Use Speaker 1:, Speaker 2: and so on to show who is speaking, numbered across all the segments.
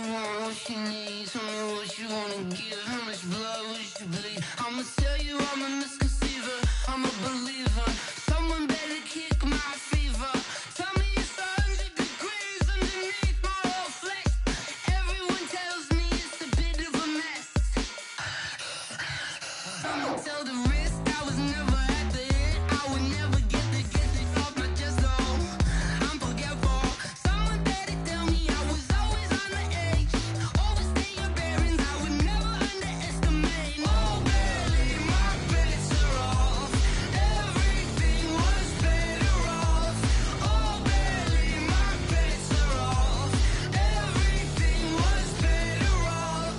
Speaker 1: want, what she needs. Tell me what you wanna give. How much blood would you bleed? I'ma tell you I'm a misconceiver. I'm a believer. Someone better kick my fever. Tell me it's 100 degrees underneath my whole flesh. Everyone tells me it's a bit of a mess. I'ma tell the risk I was never at the end. I would never get this off my chest. Oh, I'm forgetful. Someone better tell me I was always on the edge. Overstay your bearings, I would never underestimate. Oh, barely my bets are off. Everything was better off. Oh, barely my bets are off. Everything was better off.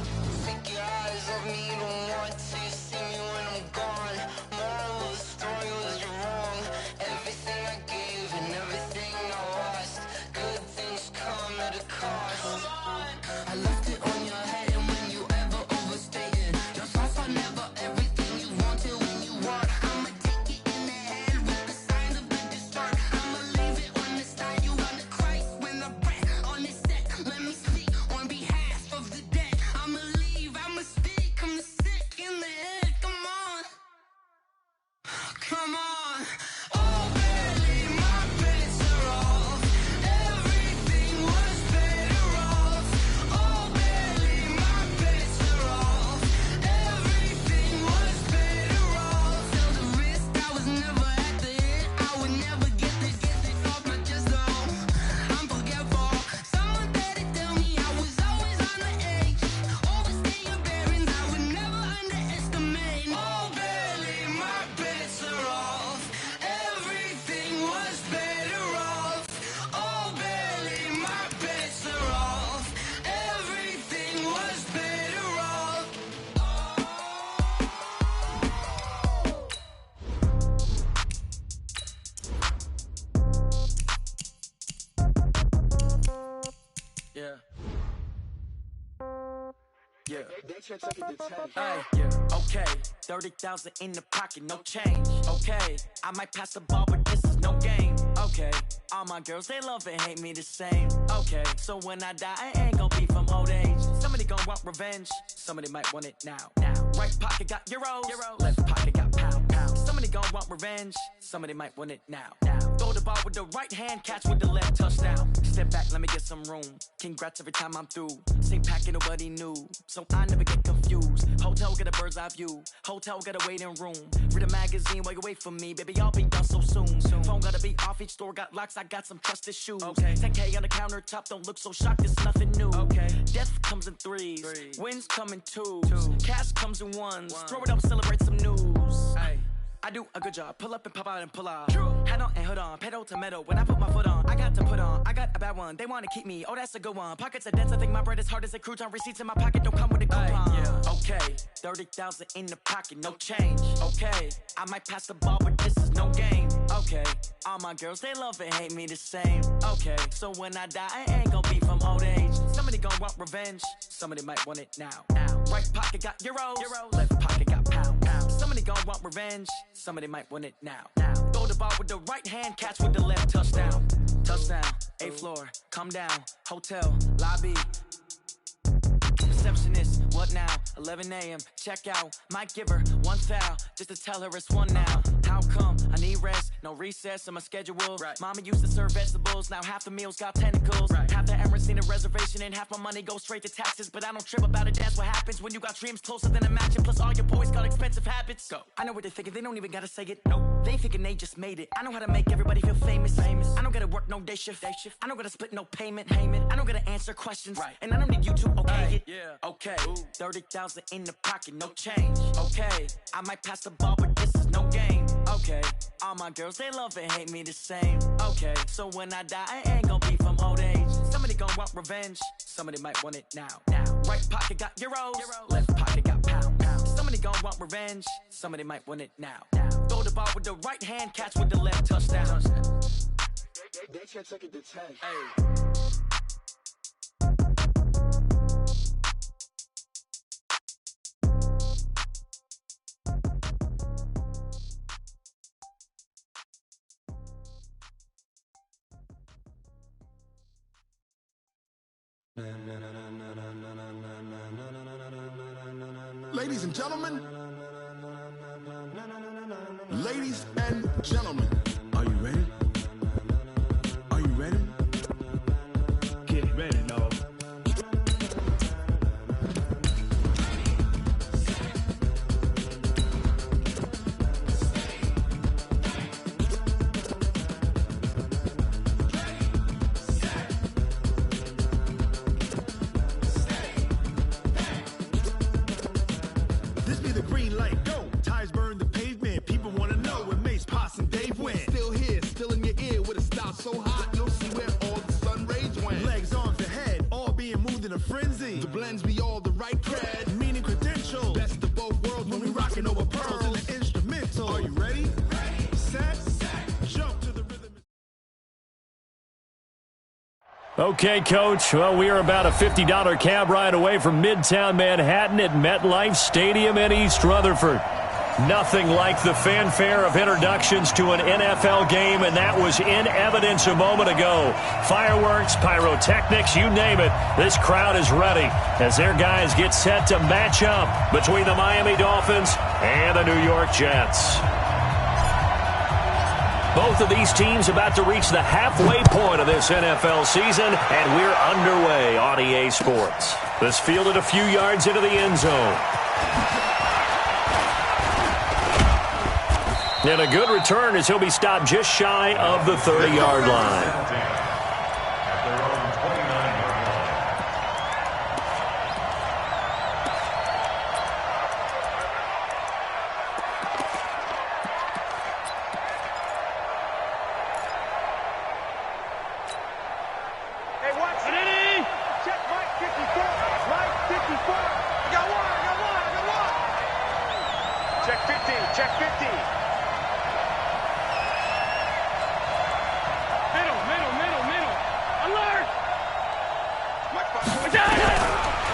Speaker 1: Take your eyes off me, don't want to see me when I'm gone. Moral of the story was you're wrong. Everything I gave and everything I lost. Good things come at a cost. I left it on your head, and when you ever overstay it, your thoughts are never everything you wanted when you want. I'ma take it in the head with the signs of the distort. I'ma leave it on the side. You on the Christ when the breath on this set. Let me speak on behalf of the dead. I'ma leave, I'ma speak. I'm sick in the head. Come on, come on. Oh, barely my bets are off. Everything was better off. Oh, barely my bets are off. Everything was better off. Till the risk I was never at the end. I would never get this off my chest. Oh, I'm forgetful. Someone better tell me I was always on the edge. Overstay your bearings, I would never underestimate. Oh, barely my bets are off. Everything was better off. Oh, barely my bets are off. Everything was better off. Yeah. Yeah. Hey, yeah, okay. 30,000 in the pocket, no change. Okay, I might pass the ball, but this is no game. Okay, all my girls, they love and hate me the same. Okay, so when I die, I ain't gon' be from old age. Somebody gon' want revenge, somebody might want it now. Right pocket got euros, left pocket got pound. Somebody gon' want revenge, somebody might want it now. Throw the ball with the right hand, catch with the left, touchdown. Step back, let me get some room. Congrats every time I'm through. Same packet, nobody knew, so I never get confused. Hotel get a bird's eye view. Hotel get a waiting room. Read a magazine while you wait for me, baby. I'll be done so soon. Phone gotta be off. Each store got locks. I got some trusted shoes. Okay. 10K on the countertop. Don't look so shocked. It's nothing new. Okay. Death comes in threes. Wins come in twos. Cash comes in ones. Throw it up, celebrate some news. Hey. I do a good job, pull up and pop out and pull off. Hat on and hood on, pedal to metal. When I put my foot on, I got to put on. I got a bad one, they wanna keep me. Oh, that's a good one. Pockets are dense, I think my bread is hard as a crouton. Receipts in my pocket don't come with a coupon. Yeah. Okay, 30,000 in the pocket, no change. Okay, I might pass the ball, but this is no game. Okay, all my girls, they love and hate me the same. Okay, so when I die, I ain't gon' be from old age. Somebody gon' want revenge, somebody might want it now. Right pocket got euros, left pocket got pound. Somebody gon' want revenge, somebody might want it now. Throw the ball with the right hand, catch with the left, touchdown. Touchdown, 8th floor, come down, hotel, lobby. Receptionist, what now? 11 a.m. check out. Might give her one foul just to tell her it's one now. How come? I need rest, no recess in my schedule. Right. Mama used to serve vegetables, now half the meals got tentacles. Right. Half the Emirates need a reservation and half my money goes straight to taxes. But I don't trip about it, that's what happens when you got dreams closer than a match. And plus all your boys got expensive habits. Go. I know what they're thinking, they don't even gotta say it. Nope. They thinking they just made it. I know how to make everybody feel famous. I don't gotta work no day shift. I don't gotta split no payment. I don't gotta answer questions. Right. And I don't need you to okay it. Yeah. Okay, 30,000 in the pocket, no change. Okay, I might pass the ball, but this is no game. Okay, all my girls, they love and hate me the same. Okay, so when I die, I ain't gon' be from old age. Somebody gon' want revenge, somebody might want it now. Right pocket got euros, left pocket got pound. Somebody gon' want revenge, somebody might want it now. Throw the ball with the right hand, catch with the left, touchdown.
Speaker 2: They can't take it to 10.
Speaker 1: Hey.
Speaker 2: Na na na na na
Speaker 3: ladies and gentlemen. Ladies and gentlemen, are you ready? Are you ready? Get ready, dog. This be the green light, go. Tires burn the pavement. People wanna know when Mace, Pops, and Dave went. Still here, still in your ear with a style so hot, you'll see where all the sun rays went. Legs, arms, and head, all being moved in a frenzy. The blends be all the right cred, meaning credentials. Best of both worlds when we rockin' over pearls in the instrumental. Are you ready? Ready. Set. Jump to the rhythm.
Speaker 4: Okay, Coach. Well, we are about a $50 cab ride away from Midtown Manhattan at MetLife Stadium in East Rutherford. Nothing like the fanfare of introductions to an NFL game, and that was in evidence a moment ago. Fireworks, pyrotechnics, you name it. This crowd is ready as their guys get set to match up between the Miami Dolphins and the New York Jets. Both of these teams about to reach the halfway point of this NFL season, and we're underway on EA Sports. This fielded a few yards into the end zone. And a good return as he'll be stopped just shy of the 30-yard line.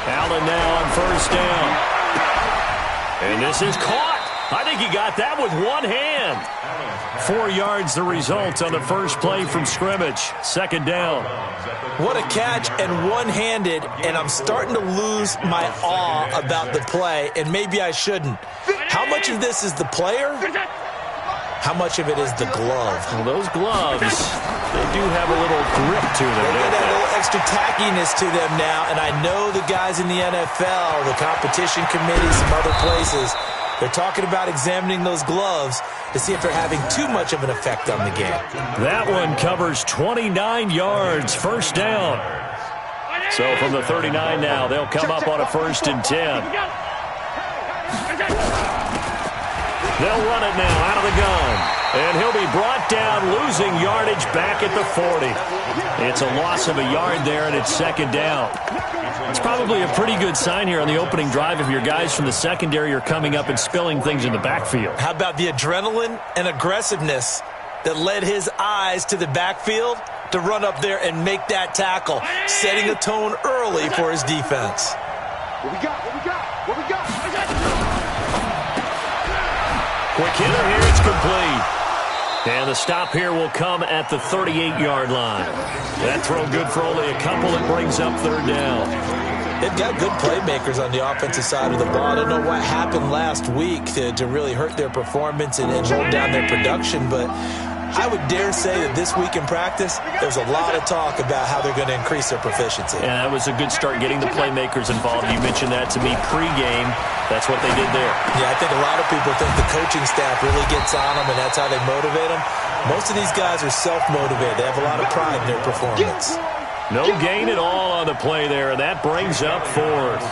Speaker 4: Allen now on first down. And this is caught. I think he got that with one hand. 4 yards the result on the first play from scrimmage. Second down.
Speaker 5: What a catch, and one-handed, and I'm starting to lose my awe about the play, and maybe I shouldn't. How much of this is the player? How much of it is the glove?
Speaker 4: Well, those gloves, they do have a little grip to them.
Speaker 5: They got a little extra tackiness to them now, and I know the guys in the NFL, the competition committee, some other places, they're talking about examining those gloves to see if they're having too much of an effect on the game.
Speaker 4: That one covers 29 yards, first down. So from the 39 now, they'll come up on a 1st and 10. They'll run it now out of the gun. And he'll be brought down, losing yardage back at the 40. It's a loss of a yard there, and it's second down. It's probably a pretty good sign here on the opening drive if your guys from the secondary are coming up and spilling things in the backfield.
Speaker 5: How about the adrenaline and aggressiveness that led his eyes to the backfield to run up there and make that tackle, setting a tone early for his defense.
Speaker 2: What we got? What we got? What we got?
Speaker 4: Quick hitter here, it's complete. And the stop here will come at the 38-yard line. That throw good for only a couple. It brings up third down.
Speaker 5: They've got good playmakers on the offensive side of the ball. I don't know what happened last week to really hurt their performance and hold down their production, but I would dare say that this week in practice, there's a lot of talk about how they're going to increase their proficiency.
Speaker 4: Yeah, that was a good start getting the playmakers involved. You mentioned that to me pregame. That's what they did there.
Speaker 5: Yeah, I think a lot of people think the coaching staff really gets on them, and that's how they motivate them. Most of these guys are self-motivated. They have a lot of pride in their performance.
Speaker 4: No gain at all on the play there, and that brings up fourth.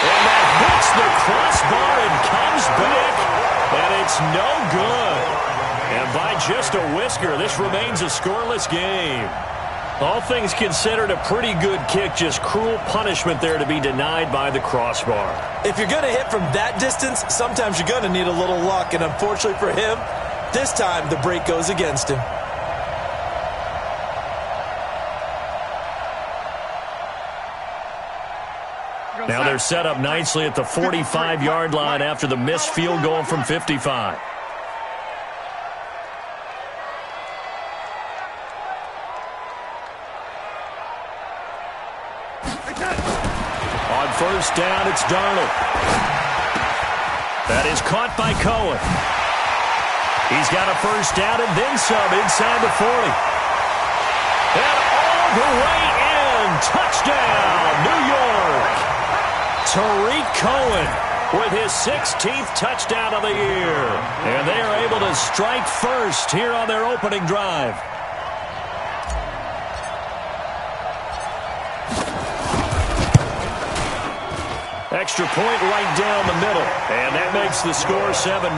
Speaker 4: And that hits the crossbar and comes back, and it's no good. And by just a whisker, this remains a scoreless game. All things considered, a pretty good kick, just cruel punishment there to be denied by the crossbar.
Speaker 5: If you're going to hit from that distance, sometimes you're going to need a little luck, and unfortunately for him, this time the break goes against him.
Speaker 4: Now they're set up nicely at the 45-yard line after the missed field goal from 55. first down. It's Darnold. That is caught by Cohen. He's got a first down and then some inside the 40. And all the way in. Touchdown, New York. Tariq Cohen with his 16th touchdown of the year. And they are able to strike first here on their opening drive. Extra point right down the middle. And that makes the score 7-0.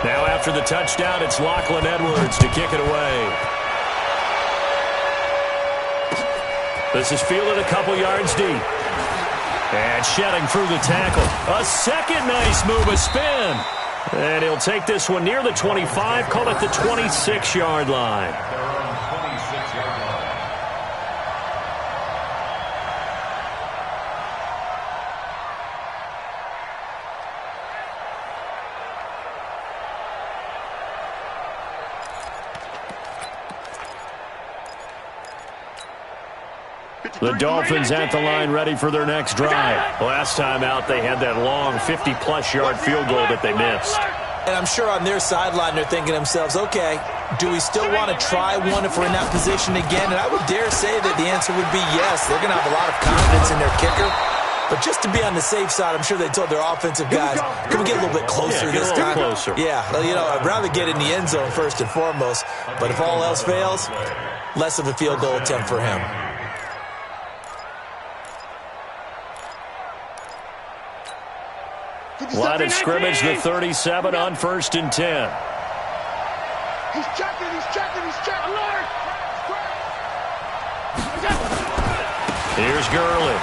Speaker 4: Now after the touchdown, it's Lachlan Edwards to kick it away. This is fielded a couple yards deep. And shedding through the tackle. A second nice move, a spin. And he'll take this one near the 25, call it the 26-yard line. The Dolphins at the line ready for their next drive. Last time out, they had that long 50-plus yard field goal that they missed.
Speaker 5: And I'm sure on their sideline they're thinking to themselves, okay, do we still want to try one if we're in that position again? And I would dare say that the answer would be yes. They're going to have a lot of confidence in their kicker. But just to be on the safe side, I'm sure they told their offensive guys, can we get a little bit closer this time?
Speaker 4: Closer.
Speaker 5: Yeah, you know, I'd rather get in the end zone first and foremost. But if all else fails, less of a field goal attempt for him.
Speaker 4: Line of scrimmage, the 37 on 1st and 10.
Speaker 2: He's checking. Alert!
Speaker 4: Here's Gurley.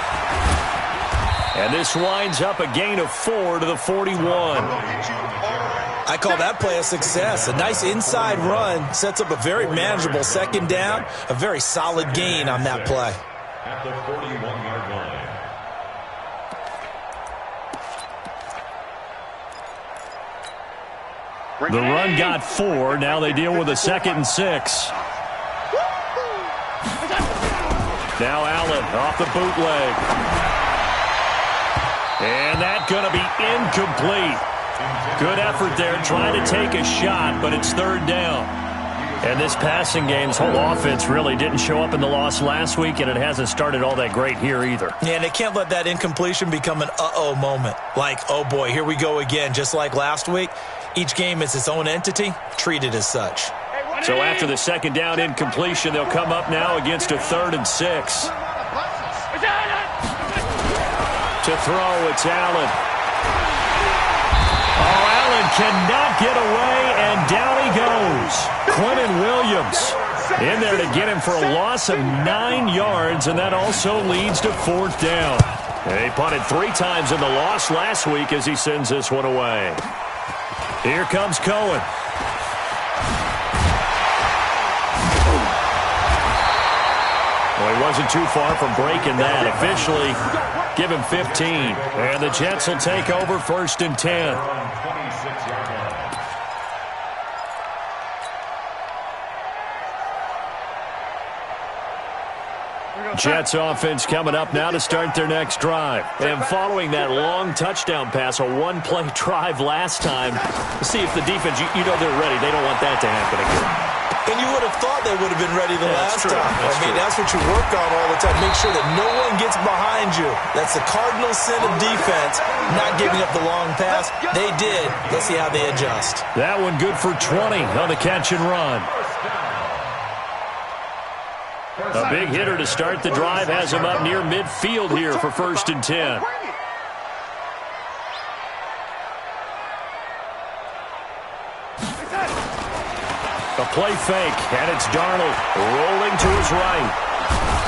Speaker 4: And this winds up a gain of 4 to the 41.
Speaker 5: I call that play a success. A nice inside run sets up a very manageable second down. A very solid gain on that play.
Speaker 6: At the 41-yard line.
Speaker 4: The run got 4. Now they deal with a 2nd and 6. Now Allen off the bootleg. And that's going to be incomplete. Good effort there trying to take a shot, but it's 3rd down. And this passing game's whole offense really didn't show up in the loss last week, and it hasn't started all that great here either.
Speaker 5: Yeah, and they can't let that incompletion become an uh-oh moment. Like, oh boy, here we go again, just like last week. Each game is its own entity, treated as such.
Speaker 4: So after the 2nd down incompletion, they'll come up now against a 3rd and 6. To throw, it's Allen. Oh, Allen cannot get away, and down he goes. Quentin Williams in there to get him for a loss of 9 yards, and that also leads to 4th down. And he punted 3 times in the loss last week as he sends this one away. Here comes Cohen. Well, he wasn't too far from breaking that. Officially, give him 15. And the Jets will take over 1st and 10. Jets offense coming up now to start their next drive. And following that long touchdown pass, a one-play drive last time, see if the defense, you know they're ready. They don't want that to happen again.
Speaker 5: And you would have thought they would have been ready the last time. That's what you work on all the time. Make sure that no one gets behind you. That's the cardinal sin of defense, not giving up the long pass. They did. Let's see how they adjust.
Speaker 4: That one good for 20 on the catch and run. A big hitter to start the drive has him up near midfield here for 1st and 10. A play fake, and it's Darnold rolling to his right.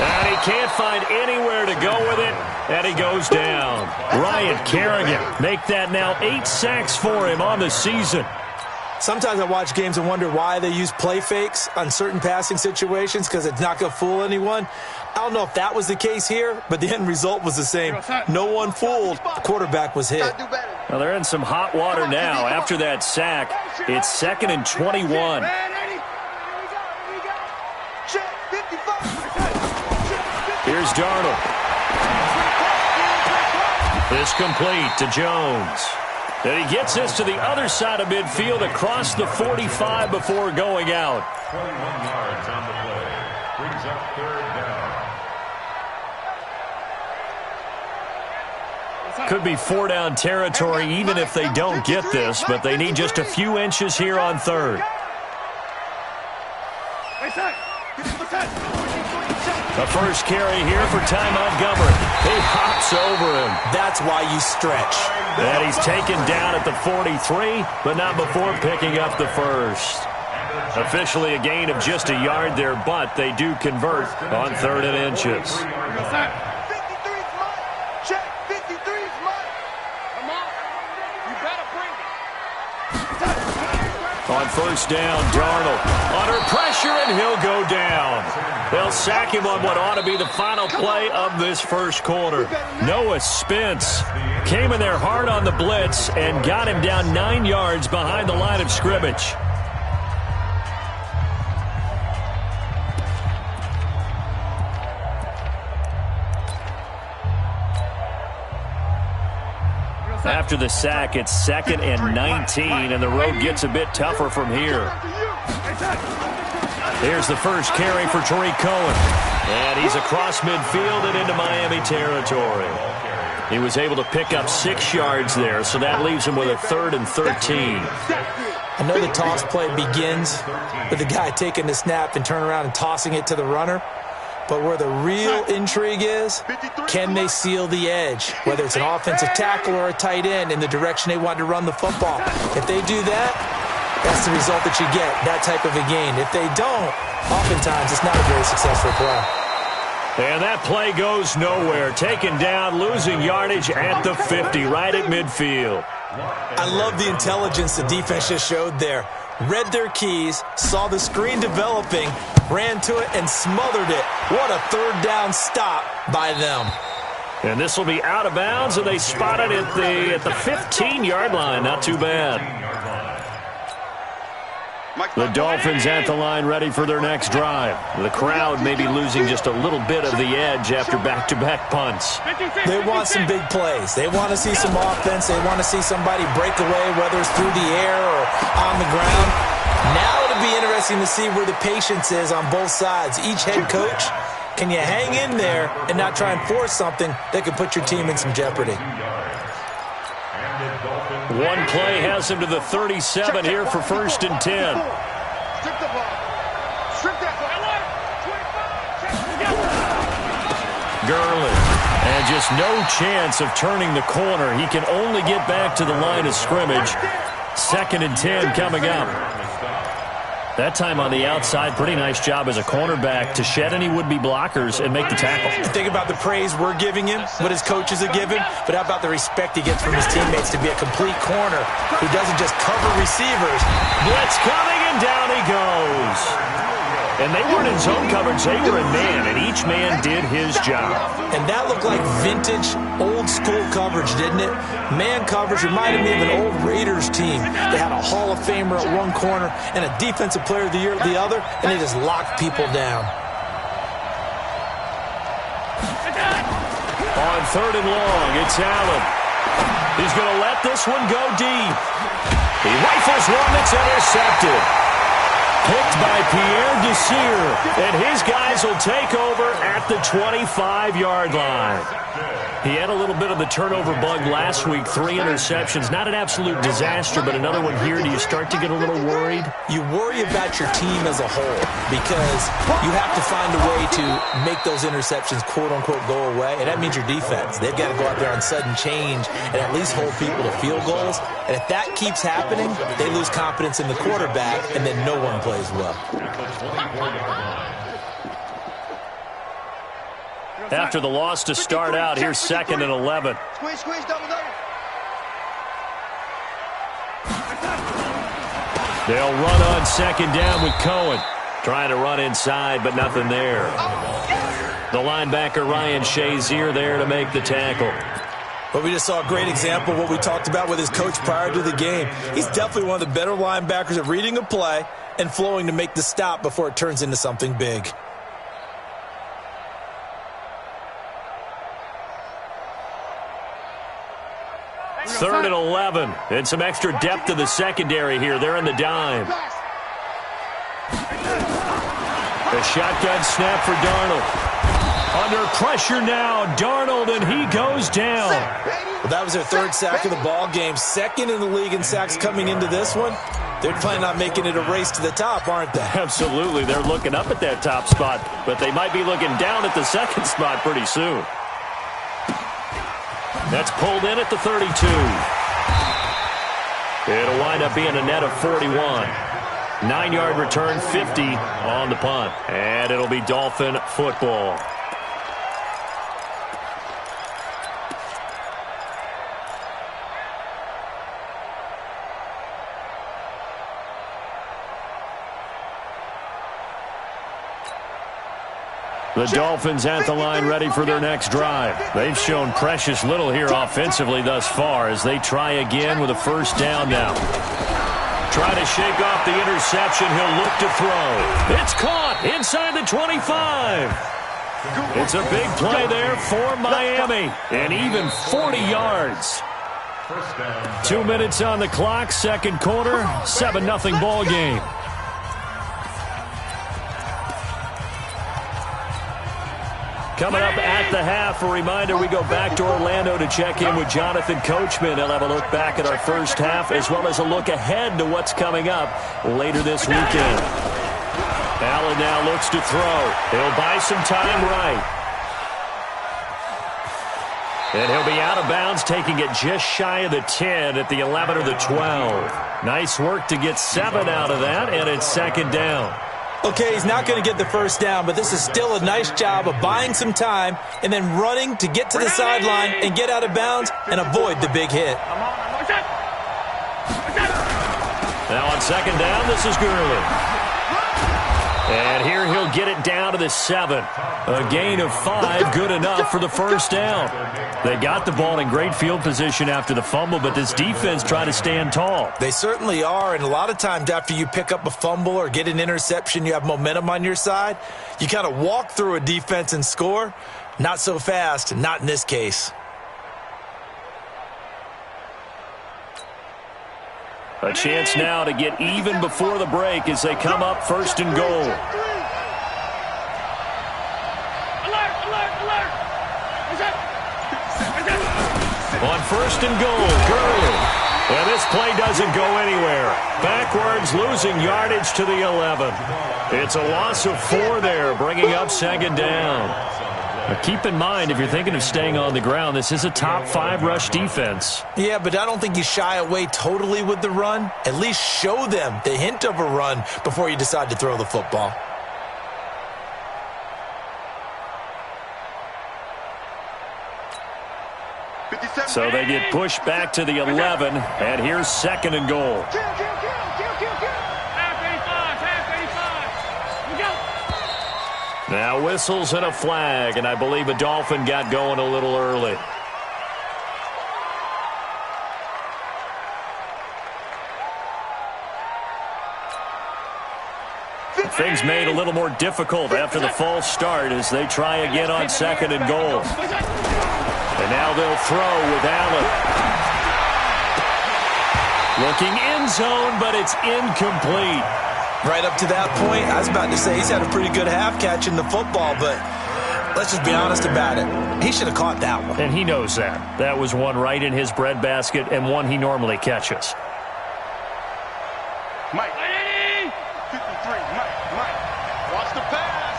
Speaker 4: And he can't find anywhere to go with it, and he goes down. Ryan Kerrigan make that now 8 sacks for him on the season.
Speaker 5: Sometimes I watch games and wonder why they use play fakes on certain passing situations because it's not going to fool anyone. I don't know if that was the case here, but the end result was the same. No one fooled. The quarterback was hit.
Speaker 4: Well, they're in some hot water now. After that sack, it's 2nd and 21. Here's Darnold. This complete to Jones. And he gets this to the other side of midfield across the 45 before going out.
Speaker 6: 21 yards on the play. Brings up 3rd down.
Speaker 4: Could be 4-down territory even if they don't get this, but they need just a few inches here on 3rd. The first carry here for Ty Montgomery. He hops over him.
Speaker 5: That's why you stretch.
Speaker 4: And he's taken down at the 43, but not before picking up the first. Officially a gain of just a yard there, but they do convert on 3rd and inches.
Speaker 2: 53's mine. Check. 53's mine. Come on. You better bring it.
Speaker 4: On 1st down, Darnold under pressure, and he'll go down. They'll sack him on what ought to be the final play of this first quarter. Noah Spence came in there hard on the blitz and got him down 9 yards behind the line of scrimmage. After the sack, it's 2nd and 19, and the road gets a bit tougher from here. Here's the first carry for Tariq Cohen. And he's across midfield and into Miami territory. He was able to pick up 6 yards there, so that leaves him with a 3rd and 13.
Speaker 5: I know the toss play begins with the guy taking the snap and turning around and tossing it to the runner. But where the real intrigue is, can they seal the edge, whether it's an offensive tackle or a tight end, in the direction they want to run the football? If they do that, that's the result that you get, that type of a gain. If they don't, oftentimes it's not a very successful play.
Speaker 4: And that play goes nowhere. Taken down, losing yardage at the 50, right at midfield.
Speaker 5: I love the intelligence the defense just showed there. Read their keys, saw the screen developing, ran to it, and smothered it. What a 3rd down stop by them.
Speaker 4: And this will be out of bounds, and they spot it at the 15-yard line. Not too bad. The Dolphins at the line, ready for their next drive. The crowd may be losing just a little bit of the edge after back-to-back punts.
Speaker 5: They want some big plays. They want to see some offense. They want to see somebody break away, whether it's through the air or on the ground. Now it'll be interesting to see where the patience is on both sides. Each head coach, can you hang in there and not try and force something that could put your team in some jeopardy?
Speaker 4: One play has him to the 37 here for 1st and 10. Gurley. And just no chance of turning the corner. He can only get back to the line of scrimmage. 2nd and 10 coming up. That time on the outside, pretty nice job as a cornerback to shed any would-be blockers and make the tackle.
Speaker 5: Think about the praise we're giving him, what his coaches are giving, but how about the respect he gets from his teammates to be a complete corner who doesn't just cover receivers.
Speaker 4: Blitz coming, and down he goes. And they weren't in zone coverage, they were in man, and each man did his job.
Speaker 5: And that looked like vintage, old-school coverage, didn't it? Man coverage reminded me of an old Raiders team. They had a Hall of Famer at one corner and a Defensive Player of the Year at the other, and they just locked people down.
Speaker 4: On 3rd and long, it's Allen. He's going to let this one go deep. He rifles one that's intercepted. Picked by Pierre Desir, and his guys will take over at the 25-yard line. He had a little bit of the turnover bug last week, 3 interceptions. Not an absolute disaster, but another one here. Do you start to get a little worried?
Speaker 5: You worry about your team as a whole because you have to find a way to make those interceptions, quote-unquote, go away, and that means your defense. They've got to go out there on sudden change and at least hold people to field goals. And if that keeps happening, they lose confidence in the quarterback, and then no one plays well.
Speaker 4: After the loss to start out, here's 2nd and 11.
Speaker 2: Squeeze, double.
Speaker 4: They'll run on 2nd down with Cohen. Trying to run inside, but nothing there. The linebacker, Ryan Shazier, there to make the tackle.
Speaker 5: But we just saw a great example of what we talked about with his coach prior to the game. He's definitely one of the better linebackers at reading a play and flowing to make the stop before it turns into something big.
Speaker 4: Third and 11. And some extra depth to the secondary here. They're in the dime. A shotgun snap for Darnold. Under pressure now, Darnold, and he goes down.
Speaker 5: Well, that was their third sack of the ball game. Second in the league in sacks coming into this one. They're planning on making it a race to the top, aren't they?
Speaker 4: Absolutely. They're looking up at that top spot, but they might be looking down at the second spot pretty soon. That's pulled in at the 32. It'll wind up being a net of 41. 9-yard return, 50 on the punt. And it'll be Dolphin football. The Dolphins at the line ready for their next drive. They've shown precious little here offensively thus far as they try again with a first down now. Try to shake off the interception. He'll look to throw. It's caught inside the 25. It's a big play there for Miami. And even 40 yards. 2 minutes on the clock, second quarter, 7-0 ball game. Coming up at the half, a reminder, we go back to Orlando to check in with Jonathan Coachman. He'll have a look back at our first half as well as a look ahead to what's coming up later this weekend. Allen now looks to throw. He'll buy some time right. And he'll be out of bounds, taking it just shy of the 10 at the 11 or the 12. Nice work to get 7 out of that, and it's second down.
Speaker 5: Okay, he's not going to get the first down, but this is still a nice job of buying some time and then running to get to the sideline and get out of bounds and avoid the big hit.
Speaker 4: Now on second down, this is Gurley. And here he'll get it down to the 7. A gain of 5, good enough for the first down. They got the ball in great field position after the fumble, but this defense tried to stand tall.
Speaker 5: They certainly are, and a lot of times after you pick up a fumble or get an interception, you have momentum on your side. You kind of walk through a defense and score. Not so fast, not in this case.
Speaker 4: A chance now to get even before the break as they come up first and goal. On first and goal, Gurley. And this play doesn't go anywhere. Backwards, losing yardage to the 11. It's a loss of 4 there, bringing up second down. Now keep in mind, if you're thinking of staying on the ground, this is a top 5 rush defense.
Speaker 5: Yeah, but I don't think you shy away totally with the run. At least show them the hint of a run before you decide to throw the football.
Speaker 4: So they get pushed back to the 11, and here's second and goal. Now whistles and a flag, and I believe a Dolphin got going a little early. Things made a little more difficult after the false start as they try again on second and goal. And now they'll throw with Allen. Looking end zone, but it's incomplete.
Speaker 5: Right up to that point, I was about to say he's had a pretty good half catching the football, but let's just be honest about it. He should have caught that one.
Speaker 4: And he knows that. That was one right in his breadbasket and one he normally catches.
Speaker 2: Mike. 53, Mike. Watch the pass.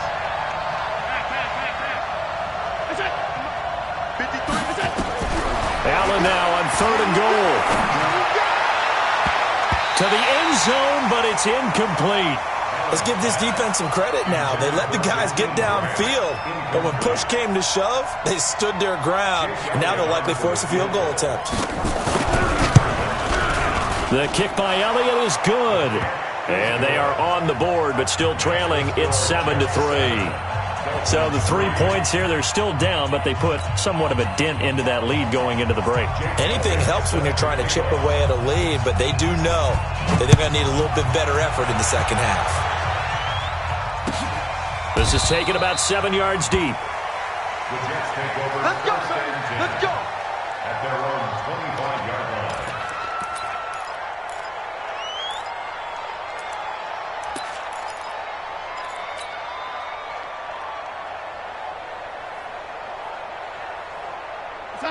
Speaker 2: 53.
Speaker 4: Allen now on third and goal. To the end zone, but it's incomplete.
Speaker 5: Let's give this defense some credit now. They let the guys get downfield, but when push came to shove, they stood their ground, and now they'll likely force a field goal attempt.
Speaker 4: The kick by Elliott is good. And they are on the board, but still trailing. It's 7-3. So the 3 points here, they're still down, but they put somewhat of a dent into that lead going into the break.
Speaker 5: Anything helps when you're trying to chip away at a lead, but they do know that they're going to need a little bit better effort in the second half.
Speaker 4: This is taken about 7 yards deep.
Speaker 6: The Jets take over.
Speaker 2: Let's go, let's go.
Speaker 6: At their own 25-yard line.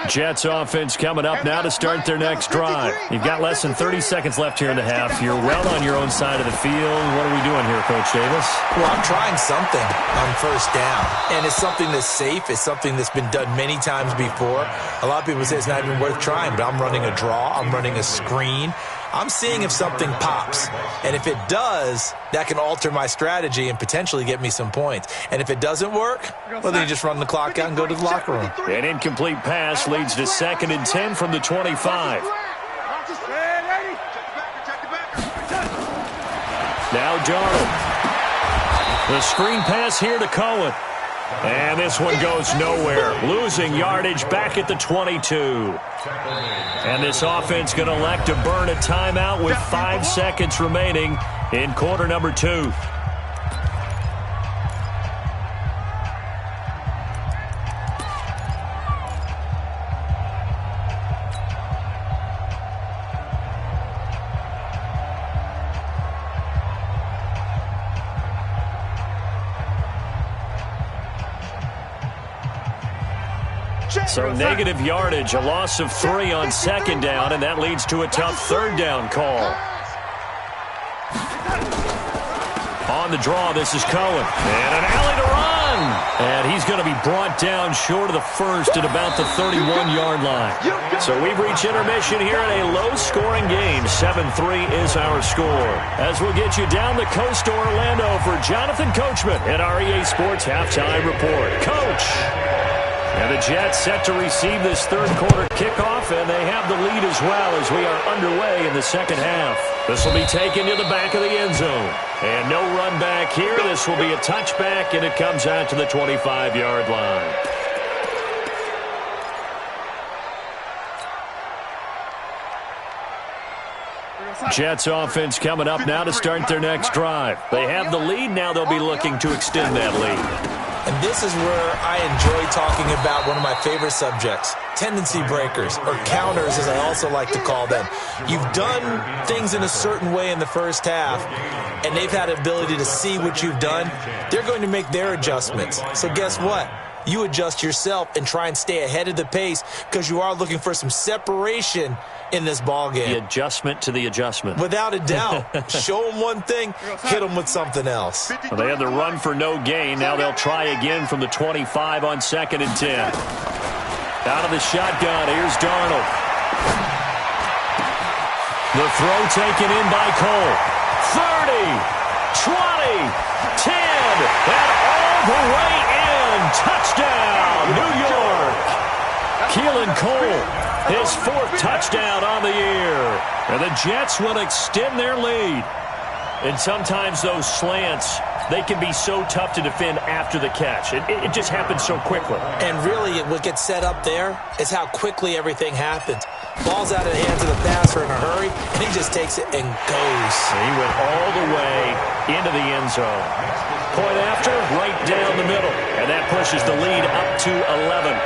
Speaker 4: Jets offense coming up now to start their next drive. You've got less than 30 seconds left here in the half. You're well on your own side of the field. What are we doing here, Coach Davis?
Speaker 5: Well, I'm trying something on first down, and it's something that's safe. It's something that's been done many times before. A lot of people say it's not even worth trying, but I'm running a draw. I'm running a screen. I'm seeing if something pops, and if it does, that can alter my strategy and potentially get me some points. And if it doesn't work, well, then you just run the clock out and go to the locker room.
Speaker 4: An incomplete pass leads to 2nd and 10 from the 25. Now Darnold. The screen pass here to Cohen. And this one goes nowhere. Losing yardage back at the 22. And this offense going to elect to burn a timeout with 5 seconds remaining in quarter number 2. So negative yardage, a loss of 3 on 2nd down, and that leads to a tough 3rd down call. On the draw, this is Cohen. And an alley to run. And he's going to be brought down short of the first at about the 31-yard line. So we've reached intermission here in a low-scoring game. 7-3 is our score. As we'll get you down the coast to Orlando for Jonathan Coachman at our EA Sports Halftime Report. Coach! And the Jets set to receive this 3rd quarter kickoff, and they have the lead as well as we are underway in the second half. This will be taken to the back of the end zone. And no run back here. This will be a touchback, and it comes out to the 25-yard line. Jets offense coming up now to start their next drive. They have the lead. Now they'll be looking to extend that lead.
Speaker 5: And this is where I enjoy talking about one of my favorite subjects, tendency breakers, or counters as I also like to call them. You've done things in a certain way in the first half, and they've had the ability to see what you've done. They're going to make their adjustments. So guess what? You adjust yourself and try and stay ahead of the pace because you are looking for some separation in this ball game.
Speaker 4: The adjustment to the adjustment.
Speaker 5: Without a doubt. Show them one thing, hit them with something else.
Speaker 4: Well, they had the run for no gain. Now they'll try again from the 25 on 2nd and 10. Out of the shotgun, here's Darnold. The throw taken in by Cole. 30, 20, 10, and all the way in. Touchdown, New York. Keelan Cole, his 4th touchdown on the year. And the Jets will extend their lead. And sometimes those slants, they can be so tough to defend after the catch. It just happens so quickly.
Speaker 5: And really, what gets set up there is how quickly everything happens. Ball's out of the hands of the passer in a hurry, and he just takes it and goes.
Speaker 4: And he went all the way into the end zone. Point after, right down the middle. And that pushes the lead up to 11.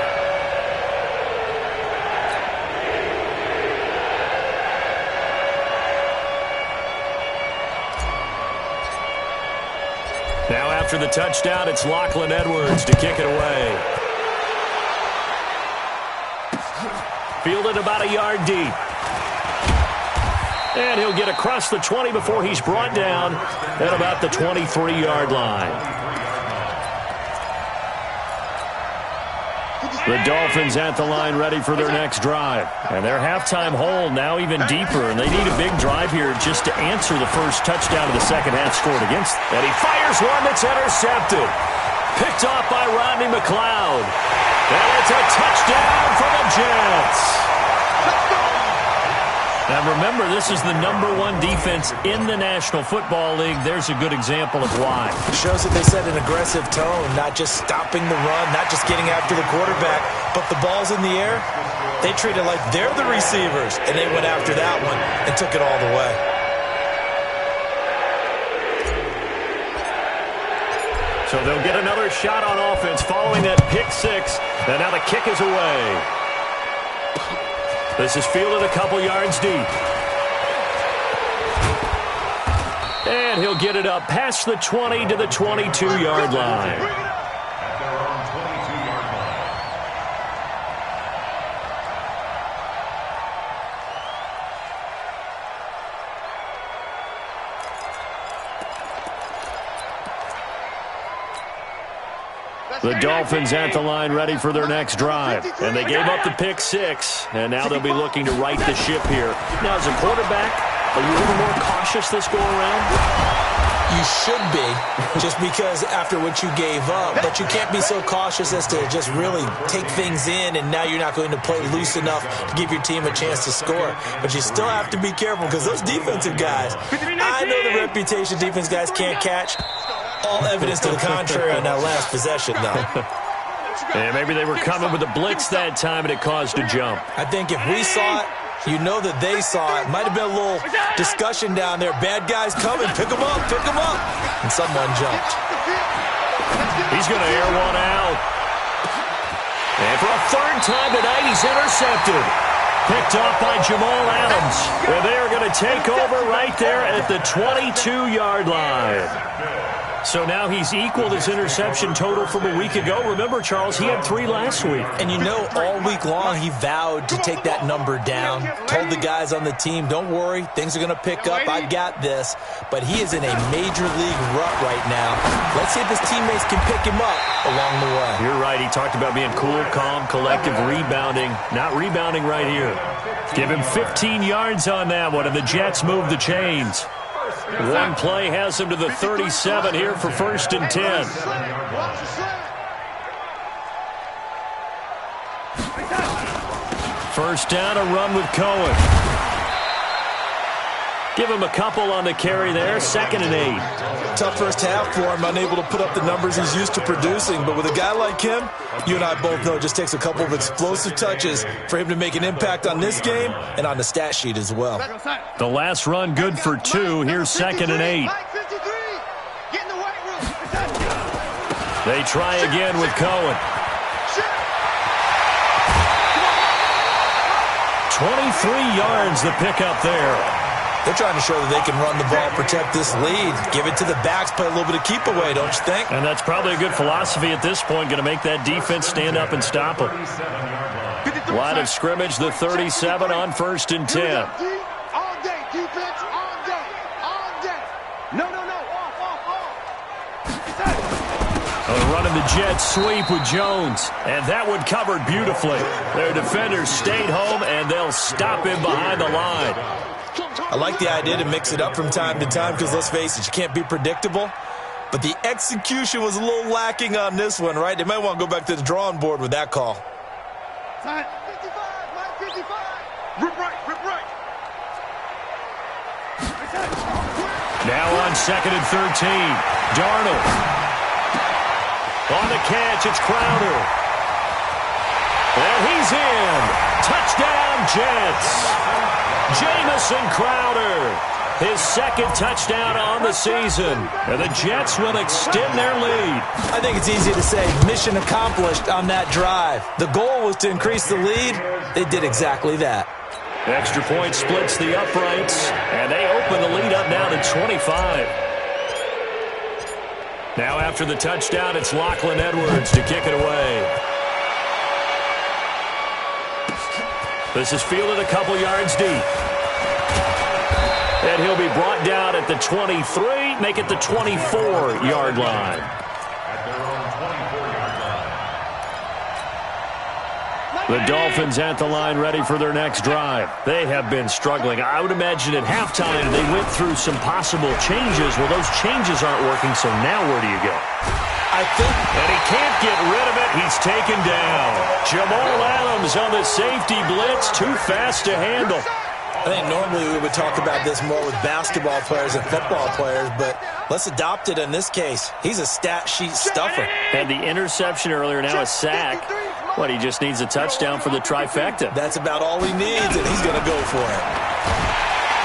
Speaker 4: Now after the touchdown, it's Lachlan Edwards to kick it away. Fielded about a yard deep. And he'll get across the 20 before he's brought down at about the 23-yard line. The Dolphins at the line ready for their next drive. And their halftime hole now even deeper, and they need a big drive here just to answer the first touchdown of the second half scored against them. And he fires one that's intercepted. Picked off by Rodney McLeod. And it's a touchdown for the Jets. Now remember, this is the #1 defense in the National Football League. There's a good example of why.
Speaker 5: It shows that they set an aggressive tone, not just stopping the run, not just getting after the quarterback, but the ball's in the air. They treat it like they're the receivers, and they went after that one and took it all the way.
Speaker 4: So they'll get another shot on offense following that pick six, and now the kick is away. This is fielded a couple yards deep. And he'll get it up past the 20 to the 22-yard line. The Dolphins at the line ready for their next drive. And they gave up the pick six, and now they'll be looking to right the ship here. Now, as a quarterback, are you a little more cautious this go around?
Speaker 5: You should be, just because after what you gave up, but you can't be so cautious as to just really take things in, and now you're not going to play loose enough to give your team a chance to score. But you still have to be careful because those defensive guys, I know the reputation defense guys can't catch. All evidence to the contrary on that last possession, though.
Speaker 4: And maybe they were coming with a blitz that time, and it caused a jump.
Speaker 5: I think if we saw it, you know that they saw it. Might have been a little discussion down there. Bad guys coming. Pick them up. Pick them up. And someone jumped.
Speaker 4: He's going to air one out. And for a third time tonight, he's intercepted. Picked off by Jamal Adams. And they are going to take over right there at the 22-yard line. So now he's equaled his interception total from a week ago. Remember, Charles, he had 3 last week.
Speaker 5: And you know, all week long, he vowed to take that number down. Told the guys on the team, don't worry, things are going to pick up. I got this. But he is in a major league rut right now. Let's see if his teammates can pick him up along the way.
Speaker 4: You're right. He talked about being cool, calm, collective, rebounding. Not rebounding right here. Give him 15 yards on that one, and the Jets move the chains. One play has him to the 37 here for 1st and 10. First down, a run with Cohen. Give him a couple on the carry there. 2nd and 8.
Speaker 5: Tough first half for him, unable to put up the numbers he's used to producing. But with a guy like him, you and I both know it just takes a couple of explosive touches for him to make an impact on this game and on the stat sheet as well.
Speaker 4: The last run good for 2. Here's 2nd and 8. They try again with Cohen. 23 yards the pickup there.
Speaker 5: They're trying to show that they can run the ball, protect this lead, give it to the backs, play a little bit of keep away, don't you think?
Speaker 4: And that's probably a good philosophy at this point, going to make that defense stand up and stop them. Line of scrimmage, the 37 on 1st and 10.
Speaker 2: All day, defense, all day, all day. No,
Speaker 4: Running the jet sweep with Jones. And that one covered beautifully. Their defenders stayed home, and they'll stop him behind the line.
Speaker 5: I like the idea to mix it up from time to time because, let's face it, you can't be predictable. But the execution was a little lacking on this one, right? They might want to go back to the drawing board with that call.
Speaker 2: 55, Mike 55. Rip right, rip right.
Speaker 4: Now on 2nd and 13. Darnold. On the catch, it's Crowder. And he's in. Touchdown, Jets. Jamison Crowder, his 2nd touchdown on the season. And the Jets will extend their lead.
Speaker 5: I think it's easy to say mission accomplished on that drive. The goal was to increase the lead. They did exactly that.
Speaker 4: Extra point splits the uprights, and they open the lead up now to 25. Now after the touchdown, it's Lachlan Edwards to kick it away. This is fielded a couple yards deep. And he'll be brought down at the 23, make it the 24-yard line. The Dolphins at the line ready for their next drive. They have been struggling. I would imagine at halftime they went through some possible changes. Well, those changes aren't working, so now where do you go? And he can't get rid of it. He's taken down. Jamal Adams on the safety blitz. Too fast to handle.
Speaker 5: I think normally we would talk about this more with basketball players and football players, but let's adopt it in this case. He's a stat sheet stuffer.
Speaker 4: Had the interception earlier, now a sack. But he just needs a touchdown for the trifecta.
Speaker 5: That's about all he needs, and he's going to go for it.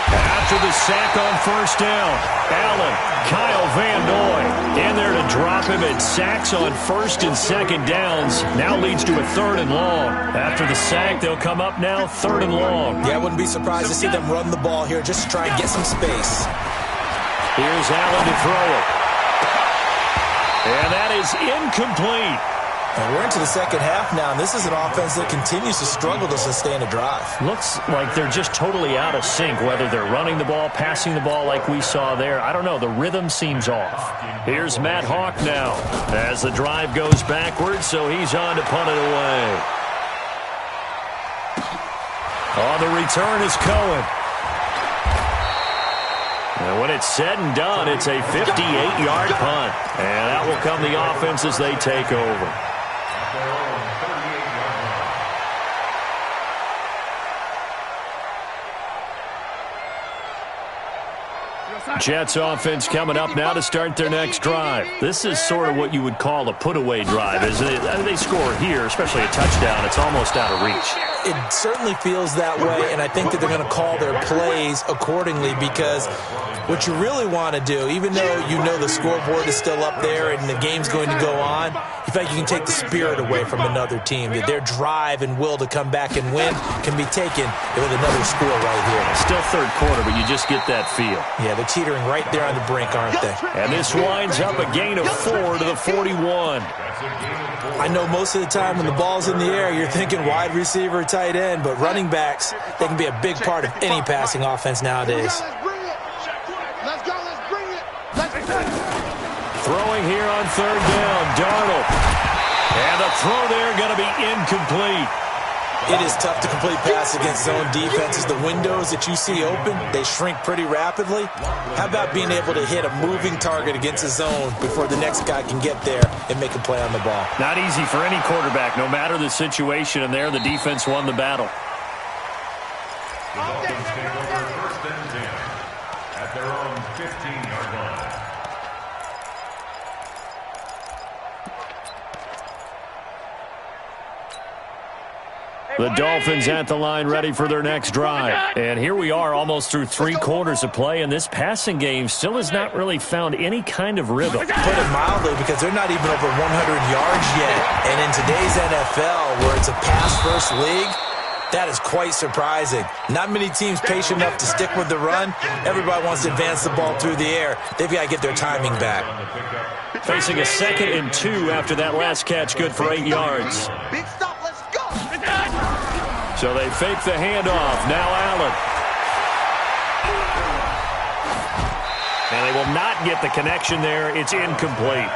Speaker 4: After the sack on first down, Allen, Kyle Van Noy in there to drop him at sacks on first and second downs. Now leads to a 3rd and long. After the sack, they'll come up now 3rd and long.
Speaker 5: Yeah, I wouldn't be surprised to see them run the ball here just to try and get some space.
Speaker 4: Here's Allen to throw it. And that is incomplete.
Speaker 5: And we're into the second half now, and this is an offense that continues to struggle to sustain a drive.
Speaker 4: Looks like they're just totally out of sync, whether they're running the ball, passing the ball like we saw there. I don't know. The rhythm seems off. Here's Matt Hawk now as the drive goes backwards, so he's on to punt it away. On the return is Cohen. And when it's said and done, it's a 58-yard punt. And that will come the offense as they take over. Jets offense coming up now to start their next drive. This is sort of what you would call a put-away drive, isn't it? They score here, especially a touchdown. It's almost out of reach.
Speaker 5: It certainly feels that way, and I think that they're going to call their plays accordingly because what you really want to do, even though you know the scoreboard is still up there and the game's going to go on, you feel like you can take the spirit away from another team. That their drive and will to come back and win can be taken with another score right here.
Speaker 4: Still third quarter, but you just get that feel.
Speaker 5: Yeah, they're teetering right there on the brink, aren't they?
Speaker 4: And this winds up a gain of 4 to the 41.
Speaker 5: I know most of the time when the ball's in the air, you're thinking wide receiver, tight end, but running backs, they can be a big part of any passing offense nowadays.
Speaker 2: Let's go, let's bring it. Let's bring it.
Speaker 4: Throwing here on 3rd down, Darnold. And the throw there going to be incomplete.
Speaker 5: It is tough to complete pass against zone defenses. The windows that you see open, they shrink pretty rapidly. How about being able to hit a moving target against a zone before the next guy can get there and make a play on the ball?
Speaker 4: Not easy for any quarterback, no matter the situation, and there the defense won the battle.
Speaker 6: The Dolphins take over 1st and 10 at their own 15-yard line.
Speaker 4: The Dolphins at the line ready for their next drive. And here we are almost through 3 quarters of play, and this passing game still has not really found any kind of rhythm.
Speaker 5: Put it mildly, because they're not even over 100 yards yet. And in today's NFL, where it's a pass-first league, that is quite surprising. Not many teams patient enough to stick with the run. Everybody wants to advance the ball through the air. They've got to get their timing back.
Speaker 4: Facing a 2nd and 2 after that last catch, good for 8 yards.
Speaker 2: Big stop, let's go.
Speaker 4: So they fake the handoff. Now Allen. And they will not get the connection there. It's incomplete.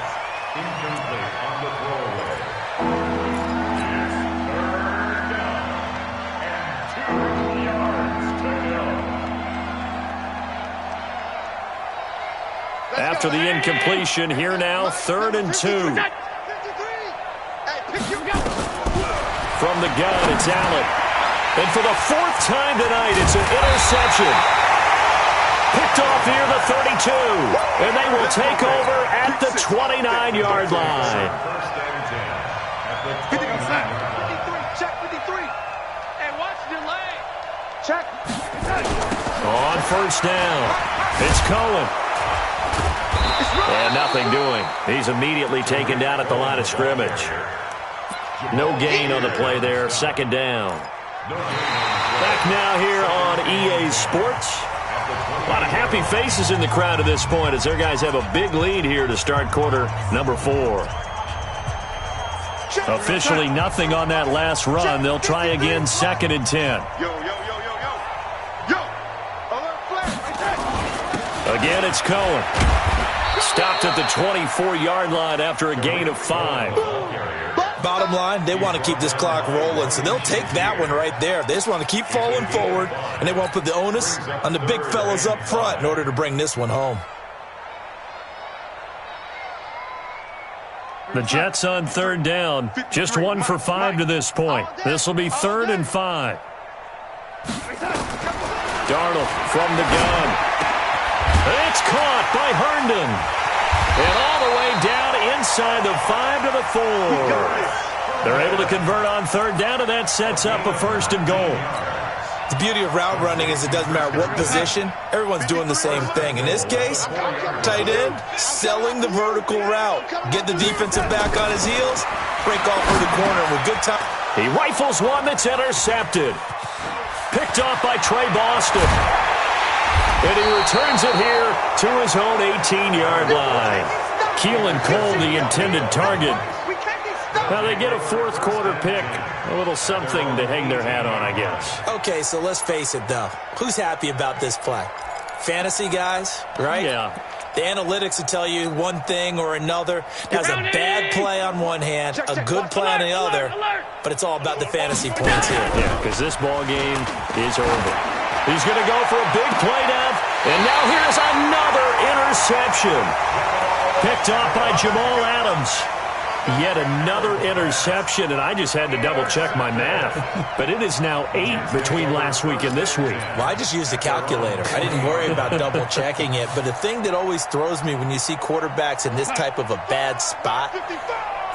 Speaker 6: Incomplete on the throwaway.
Speaker 4: After the incompletion, here now, 3rd and 2. From the gun, it's Allen. And for the 4th time tonight, it's an interception. Picked off here, the 32. And they will take over at the 29-yard line.
Speaker 2: 53, check 53. Hey, watch your leg. Check.
Speaker 4: On 1st down, it's Cohen. And nothing doing. He's immediately taken down at the line of scrimmage. No gain on the play there. 2nd down. Back now here on EA Sports. A lot of happy faces in the crowd at this point as their guys have a big lead here to start quarter number 4. Officially nothing on that last run. They'll try again 2nd and 10. Again, it's Cohen. Stopped at the 24-yard line after a gain of 5.
Speaker 5: Bottom line, they want to keep this clock rolling, so they'll take that one right there. They just want to keep falling forward, and they won't put the onus on the big fellas up front in order to bring this one home.
Speaker 4: The Jets on 3rd down. Just 1 for 5 to this point. This will be 3rd and 5. Darnold from the gun. It's caught by Herndon. And all the way down inside the 5 to the 4. They're able to convert on third down, and that sets up a first and goal.
Speaker 5: The beauty of route running is it doesn't matter what position. Everyone's doing the same thing. In this case, tight end, selling the vertical route. Get the defensive back on his heels, break off for the corner with good time.
Speaker 4: He rifles one that's intercepted. Picked off by Trey Boston. And he returns it here to his own 18-yard line. Keelan Cole, the intended target. Now they get a fourth quarter pick. A little something to hang their hat on, I guess.
Speaker 5: Okay, so let's face it, though. Who's happy about this play? Fantasy guys, right?
Speaker 4: Yeah.
Speaker 5: The analytics will tell you one thing or another. That's a bad play on one hand, a good play on the other, but it's all about the fantasy points here.
Speaker 4: Yeah, because this ball game is over. He's going to go for a big play down, and now here's another interception. Picked off by Jamal Adams. Yet another interception, and I just had to double-check my math. But it is now 8 between last week and this week.
Speaker 5: Well, I just used a calculator. I didn't worry about double-checking it. But the thing that always throws me when you see quarterbacks in this type of a bad spot,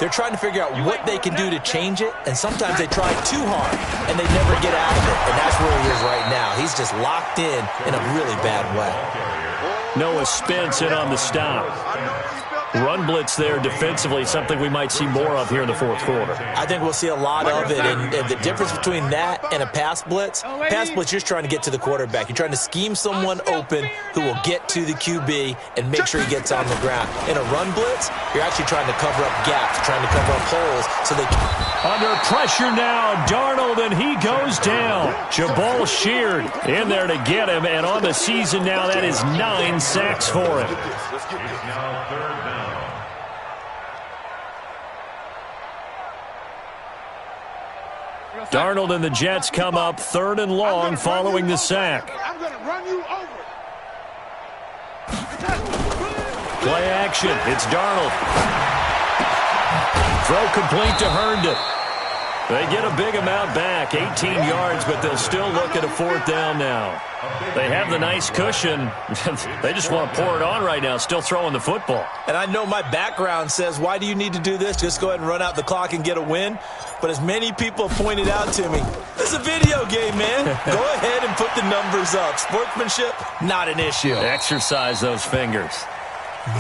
Speaker 5: they're trying to figure out what they can do to change it, and sometimes they try too hard, and they never get out of it. And that's where he is right now. He's just locked in a really bad way.
Speaker 4: Noah Spence in on the stop. Run blitz there defensively, something we might see more of here in the fourth quarter.
Speaker 5: I think we'll see a lot of it, and the difference between that and a pass blitz, you're just trying to get to the quarterback. You're trying to scheme someone open who will get to the QB and make sure he gets on the ground. In a run blitz, you're actually trying to cover up gaps, trying to cover up holes so they can...
Speaker 4: Under pressure now, Darnold, and he goes down. Jabal Sheard in there to get him, and on the season now, that is 9 sacks for him.
Speaker 6: Now third down.
Speaker 4: Darnold and the Jets come up third and long following the sack.
Speaker 2: I'm going to run you over.
Speaker 4: Play action. It's Darnold. Throw complete to Herndon. They get a big amount back, 18 yards, but they'll still look at a fourth down now. They have the nice cushion. They just want to pour it on right now, still throwing the football.
Speaker 5: And I know my background says, why do you need to do this? Just go ahead and run out the clock and get a win. But as many people pointed out to me, it's a video game, man. Go ahead and put the numbers up. Sportsmanship, not an issue.
Speaker 4: Exercise those fingers.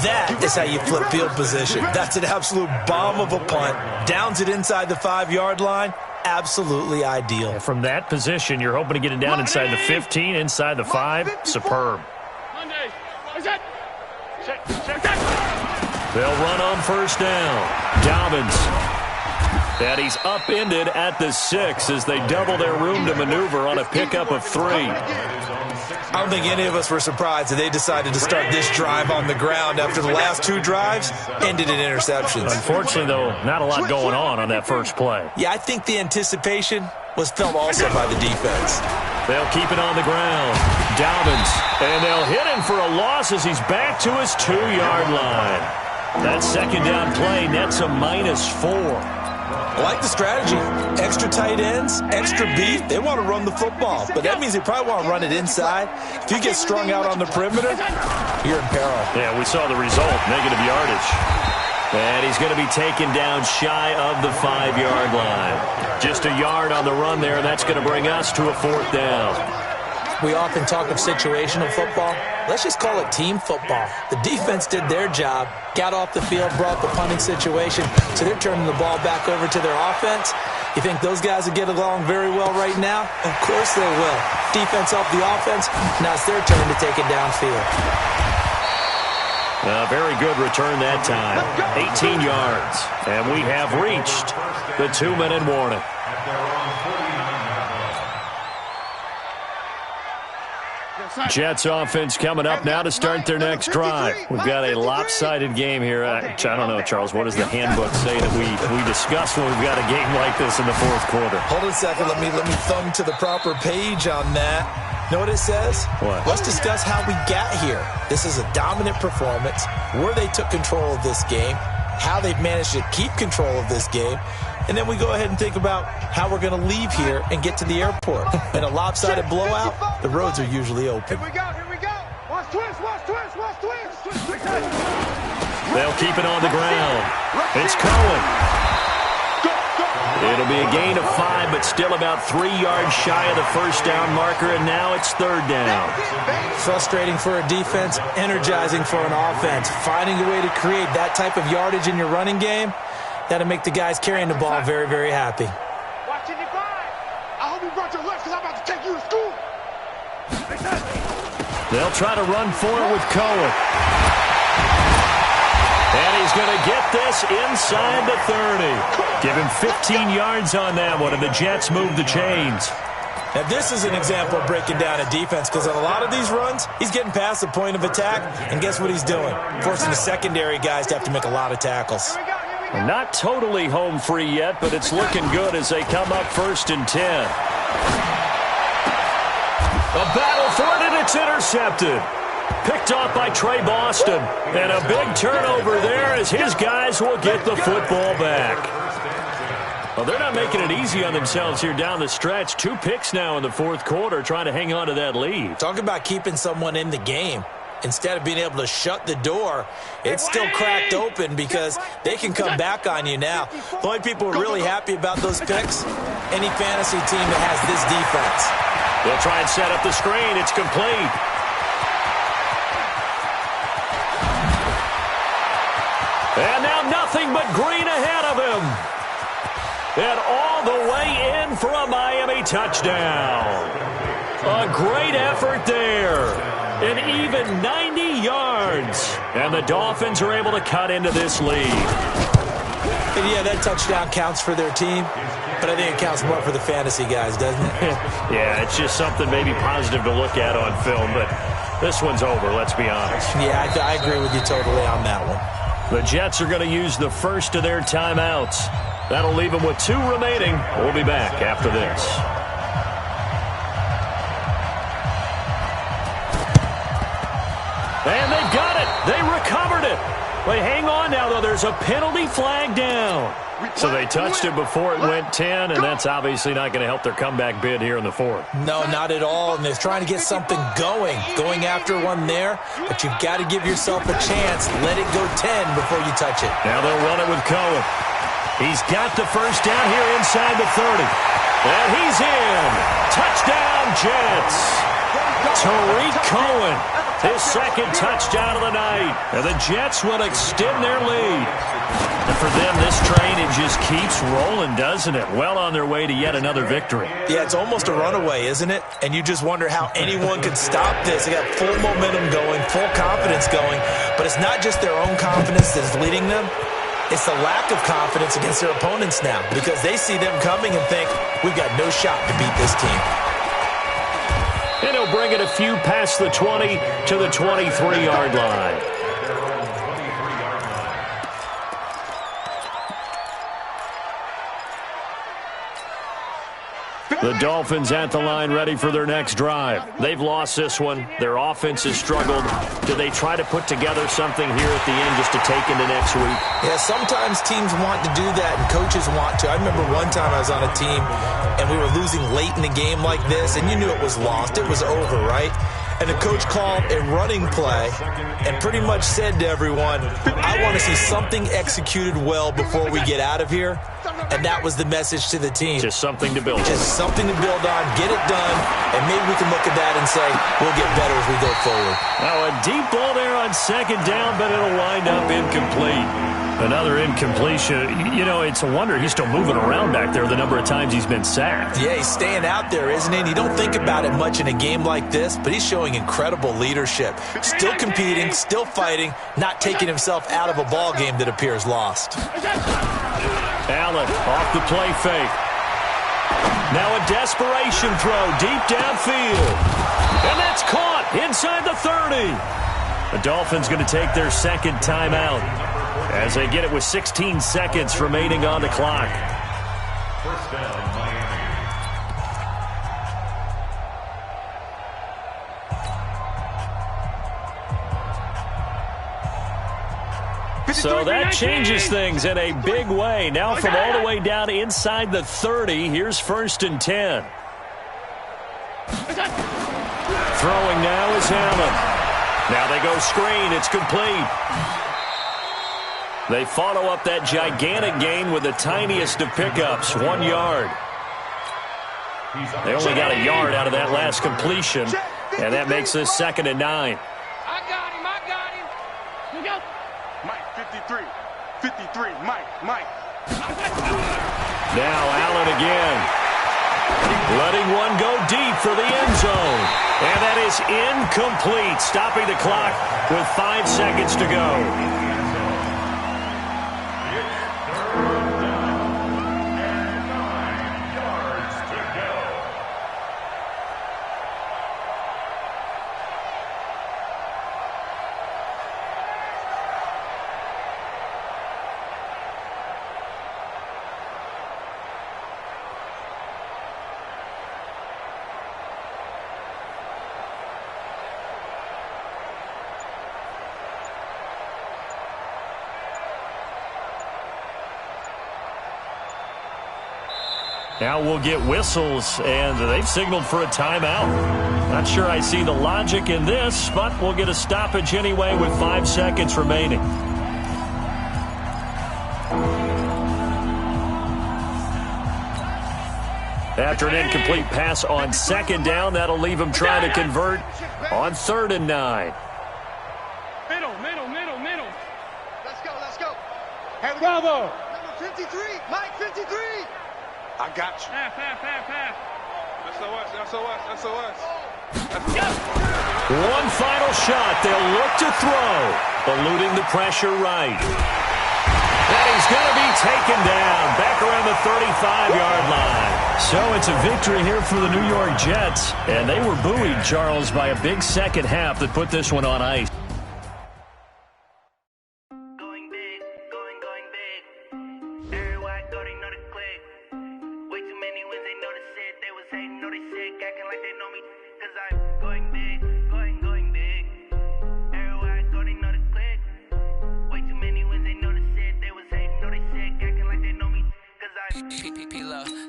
Speaker 5: That is how you flip field position. That's an absolute bomb of a punt. Downs it inside the 5-yard line. Absolutely ideal.
Speaker 4: And from that position, you're hoping to get it down inside the 15, inside the 5. Superb. They'll run on first down. Dobbins. And he's upended at the 6 as they double their room to maneuver on a pickup of 3.
Speaker 5: I don't think any of us were surprised that they decided to start this drive on the ground after the last 2 drives ended in interceptions.
Speaker 4: Unfortunately, though, not a lot going on that first play.
Speaker 5: Yeah, I think the anticipation was felt also by the defense.
Speaker 4: They'll keep it on the ground. Dobbins. And they'll hit him for a loss as he's back to his 2-yard line. That second down play nets a -4.
Speaker 5: I like the strategy. Extra tight ends, extra beef. They want to run the football, but that means they probably want to run it inside. If you get strung out on the perimeter, you're in peril.
Speaker 4: Yeah, we saw the result, negative yardage. And he's going to be taken down shy of the 5-yard line. Just a yard on the run there, and that's going to bring us to a fourth down.
Speaker 5: We often talk of situational football. Let's just call it team football. The defense did their job, got off the field, brought the punting situation, so they're turning the ball back over to their offense. You think those guys will get along very well right now? Of course they will. Defense helped the offense. Now it's their turn to take it downfield.
Speaker 4: A very good return that time. 18 yards. And we have reached the 2-minute warning. Jets offense coming up now to start their next drive. We've got a lopsided game here. I don't know, Charles, what does the handbook say that we discuss when we've got a game like this in the fourth quarter?
Speaker 5: Hold on a second. Let me thumb to the proper page on that. Know what it says?
Speaker 4: What?
Speaker 5: Let's discuss how we got here. This is a dominant performance, where they took control of this game, how they've managed to keep control of this game. And then we go ahead and think about how we're going to leave here and get to the airport. In a lopsided blowout, the roads are usually open.
Speaker 2: Here we go, here we go. Watch twist, watch twist, watch twist.
Speaker 4: They'll keep it on the ground. It's Cohen. It'll be a gain of 5, but still about 3 yards shy of the first down marker, and now it's third down.
Speaker 5: Frustrating for a defense, energizing for an offense. Finding a way to create that type of yardage in your running game, that'll make the guys carrying the ball very, very happy.
Speaker 2: Watch it, I hope you brought your lunch because I'm about to take you to school.
Speaker 4: They'll try to run for it with Cohen. And he's going to get this inside the 30. Give him 15 yards on that one, and the Jets move the chains.
Speaker 5: Now, this is an example of breaking down a defense, because on a lot of these runs, he's getting past the point of attack, and guess what he's doing? Forcing the secondary guys to have to make a lot of tackles.
Speaker 4: Not totally home free yet, but it's looking good as they come up 1st and 10. A battle for it, and it's intercepted. Picked off by Trey Boston. And a big turnover there as his guys will get the football back. Well, they're not making it easy on themselves here down the stretch. 2 picks now in the 4th quarter trying to hang on to that lead.
Speaker 5: Talk about keeping someone in the game. Instead of being able to shut the door, it's still cracked open because they can come back on you now. The only people who are really happy about those picks, any fantasy team that has this defense.
Speaker 4: They'll try and set up the screen. It's complete. And now nothing but green ahead of him. And all the way in for a Miami touchdown. A great effort there. An even 90 yards. And the Dolphins are able to cut into this lead.
Speaker 5: And yeah, that touchdown counts for their team, but I think it counts more for the fantasy guys, doesn't it?
Speaker 4: Yeah, it's just something maybe positive to look at on film, but this one's over, let's be honest.
Speaker 5: Yeah, I agree with you totally on that one.
Speaker 4: The Jets are going to use the first of their timeouts. That'll leave them with 2 remaining. We'll be back after this. And they've got it. They recovered it. They hang on now, though. There's a penalty flag down. So they touched it before it went 10, and that's obviously not going to help their comeback bid here in the 4th.
Speaker 5: No, not at all, and they're trying to get something going after one there, but you've got to give yourself a chance. Let it go 10 before you touch it.
Speaker 4: Now they'll run it with Cohen. He's got the first down here inside the 30. And he's in. Touchdown, Jets. Tariq Cohen, his 2nd touchdown of the night. And the Jets will extend their lead. And for them, this train, it just keeps rolling, doesn't it? Well on their way to yet another victory.
Speaker 5: Yeah, it's almost a runaway, isn't it? And you just wonder how anyone could stop this. They got full momentum going, full confidence going. But it's not just their own confidence that's leading them. It's the lack of confidence against their opponents now, because they see them coming and think, we've got no shot to beat this team.
Speaker 4: And he'll bring it a few past the 20 to the 23-yard line. The Dolphins at the line ready for their next drive. They've lost this one. Their offense has struggled. Do they try to put together something here at the end just to take into next week?
Speaker 5: Yeah, sometimes teams want to do that and coaches want to. I remember one time I was on a team and we were losing late in the game like this, and you knew it was lost. It was over, right? And the coach called a running play and pretty much said to everyone, I want to see something executed well before we get out of here. And that was the message to the team.
Speaker 4: Just something to build on.
Speaker 5: Just something to build on, get it done, and maybe we can look at that and say, we'll get better as we go forward.
Speaker 4: Now a deep ball there on 2nd down, but it'll wind up incomplete. Another incompletion. You know, it's a wonder he's still moving around back there the number of times he's been sacked.
Speaker 5: Yeah, he's staying out there, isn't he? And you don't think about it much in a game like this, but he's showing incredible leadership. Still competing, still fighting, not taking himself out of a ball game that appears lost.
Speaker 4: Allen off the play fake. Now a desperation throw deep downfield. And that's caught inside the 30. The Dolphins going to take their 2nd timeout as they get it with 16 seconds remaining on the clock.
Speaker 6: First down, Miami.
Speaker 4: So that changes things in a big way. Now from all the way down inside the 30, here's 1st and 10. Throwing now is Allen. Now they go screen. It's complete. They follow up that gigantic gain with the tiniest of pickups, 1 yard. They only got a yard out of that last completion, and that makes this 2nd and 9.
Speaker 2: I got him. You go. Mike, 53. 53. Mike.
Speaker 4: Now Allen again. Letting one go deep for the end zone. And that is incomplete, stopping the clock with 5 seconds to go. Now we'll get whistles, and they've signaled for a timeout. Not sure I see the logic in this, but we'll get a stoppage anyway with 5 seconds remaining. After an incomplete pass on 2nd down, that'll leave him trying to convert on 3rd and 9.
Speaker 2: Middle. Let's go. Bravo. Number 53. Mike, 53. I got you. Pass. SOS.
Speaker 4: One final shot. They'll look to throw. Eluding the pressure right. And he's going to be taken down. Back around the 35-yard line. So it's a victory here for the New York Jets. And they were buoyed, Charles, by a big second half that put this one on ice.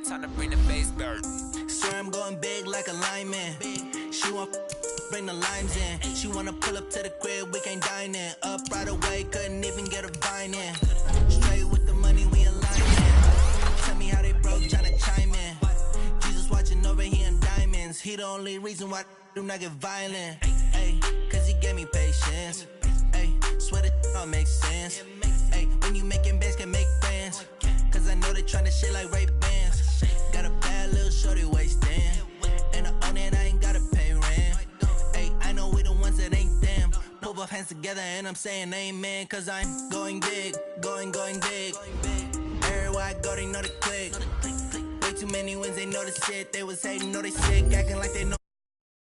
Speaker 1: Time to bring the bass back. Swear I'm going big like a lineman. She want bring the limes in. She wanna pull up to the crib, we can't dine in. Up right away, couldn't even get a vine in. Straight with the money, we in line in. Tell me how they broke, tryna chime in. Jesus watching over here in diamonds. He the only reason why I do not get violent. Ay, cause he gave me patience. Ay, swear that all makes sense. Ay, when you making bands, can make friends. Cause I know they tryna shit like Ray-Bans. Got a bad little shorty wasting. And I own it, I ain't gotta pay rent. Ay, I know we the ones that ain't them. Put both hands together and I'm saying amen. Cause I'm going big, going big. Everywhere I go, they know the click. Way too many wins, they know the shit. They was hating, know they sick, acting like they know.